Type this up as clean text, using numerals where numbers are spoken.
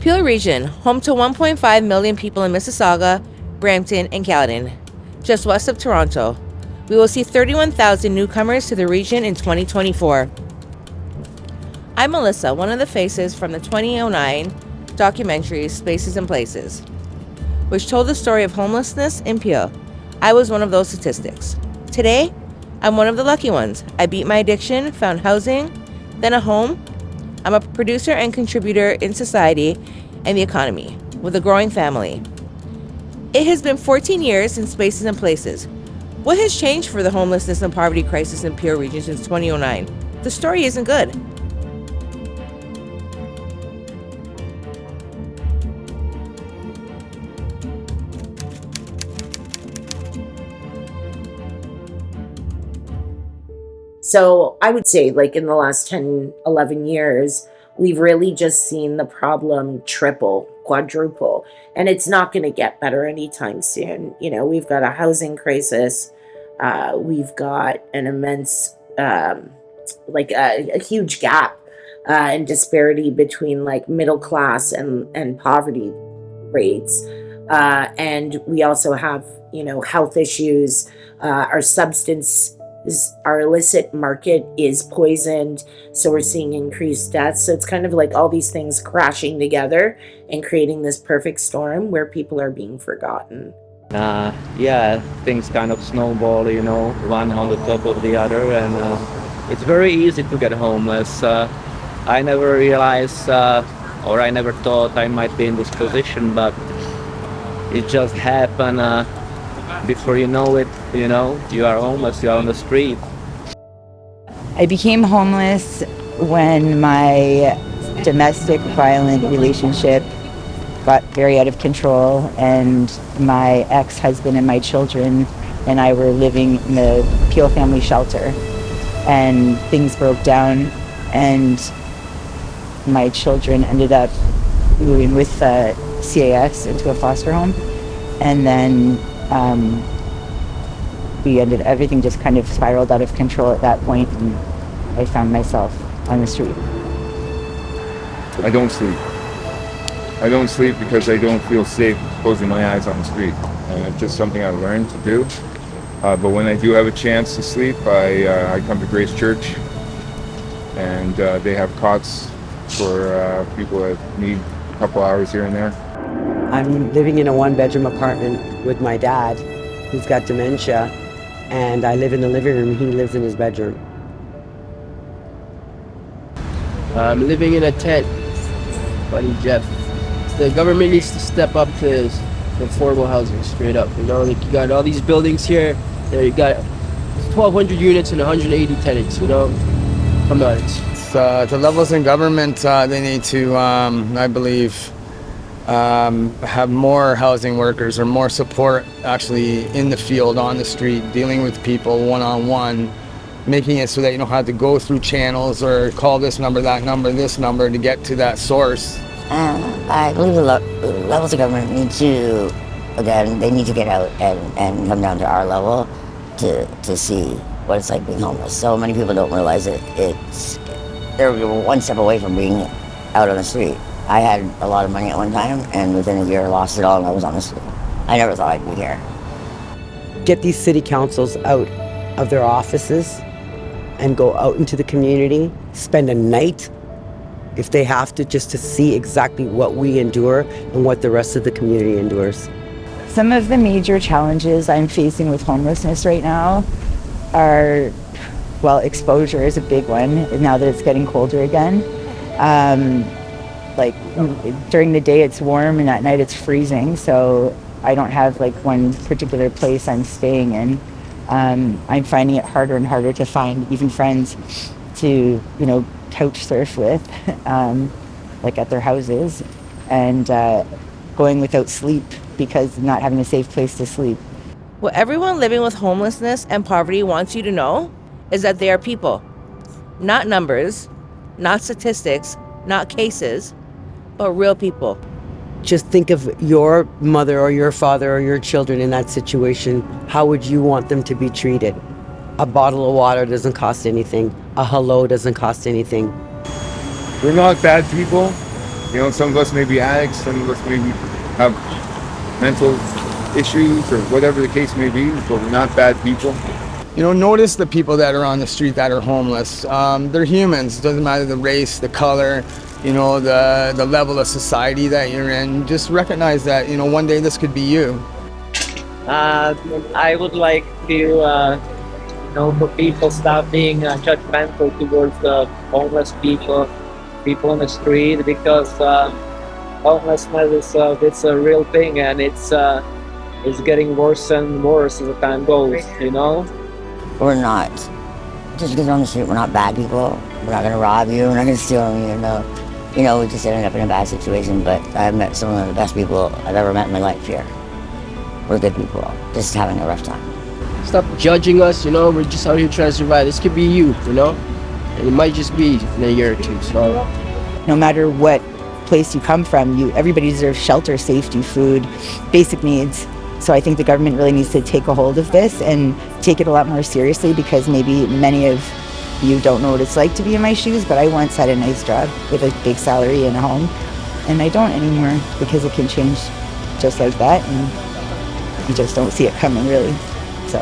Peel Region, home to 1.5 million people in Mississauga, Brampton, and Caledon, just west of Toronto. We will see 31,000 newcomers to the region in 2024. I'm Melissa, one of the faces from the 2009 documentary Spaces and Places, which told the story of homelessness in Peel. I was one of those statistics. Today, I'm one of the lucky ones. I beat my addiction, found housing, then a home. I'm a producer and contributor in society and the economy, with a growing family. It has been 14 years since Spaces and Places. What has changed for the homelessness and poverty crisis in Peel Region since 2009? The story isn't good. So I would say like in the last 10, 11 years, we've really just seen the problem triple, quadruple, and it's not going to get better anytime soon. You know, we've got a housing crisis. We've got an immense, like a huge gap and disparity between like middle class and poverty rates. And we also have, you know, health issues. Our illicit market is poisoned, so we're seeing increased deaths. So it's kind of like all these things crashing together and creating this perfect storm where people are being forgotten. Yeah, things kind of snowball, you know, one on the top of the other, and it's very easy to get homeless. I never realized, or I never thought I might be in this position, but it just happened. Before you know it, you know, you are homeless, you are on the street. I became homeless when my domestic violent relationship got very out of control, and my ex-husband and my children and I were living in the Peel family shelter, and things broke down, and my children ended up moving with CAS into a foster home, and then everything just kind of spiraled out of control at that point, and I found myself on the street. I don't sleep. I don't sleep because I don't feel safe closing my eyes on the street. And it's just something I learned to do. But when I do have a chance to sleep, I come to Grace Church, and they have cots for people that need a couple hours here and there. I'm living in a one-bedroom apartment with my dad, who's got dementia, and I live in the living room. He lives in his bedroom. I'm living in a tent, buddy Jeff. The government needs to step up to affordable housing, straight up. You know, like you got all these buildings here. You got 1,200 units and 180 tenants. You know, come on. The levels in government, they need to, I believe, have more housing workers or more support actually in the field, on the street, dealing with people one-on-one, making it so that you don't have to go through channels or call this number, that number, this number to get to that source. I believe the levels of government need to, again, they need to get out and come down to our level to see what it's like being homeless. So many people don't realize they're one step away from being out on the street. I had a lot of money at one time, and within a year I lost it all and I was on the street. I never thought I'd be here. Get these city councils out of their offices and go out into the community, spend a night if they have to, just to see exactly what we endure and what the rest of the community endures. Some of the major challenges I'm facing with homelessness right now are, well, exposure is a big one now that it's getting colder again. Like during the day it's warm and at night it's freezing, so I don't have like one particular place I'm staying in. I'm finding it harder and harder to find even friends to, you know, couch surf with, like at their houses, and going without sleep because not having a safe place to sleep. What everyone living with homelessness and poverty wants you to know is that they are people, not numbers, not statistics, not cases, but real people. Just think of your mother or your father or your children in that situation. How would you want them to be treated? A bottle of water doesn't cost anything. A hello doesn't cost anything. We're not bad people. You know, some of us may be addicts, some of us maybe have mental issues or whatever the case may be, but we're not bad people. You know, notice the people that are on the street that are homeless. They're humans. It doesn't matter the race, the color, you know, the level of society that you're in. Just recognize that, you know, one day this could be you. I would like to, for people stop being judgmental towards the homeless people on the street, because homelessness is it's a real thing, and it's getting worse and worse as the time goes. We're not, just because we're on the street, we're not bad people. We're not gonna rob you, we're not gonna steal from you, we just ended up in a bad situation, but I've met some of the best people I've ever met in my life here. We're good people, just having a rough time. Stop judging us, we're just out here trying to survive. This could be you, and it might just be in a year or two, so. No matter what place you come from, everybody deserves shelter, safety, food, basic needs. So I think the government really needs to take a hold of this and take it a lot more seriously, because maybe many of you don't know what it's like to be in my shoes, but I once had a nice job with a big salary and a home, and I don't anymore, because it can change just like that, and you just don't see it coming, really. So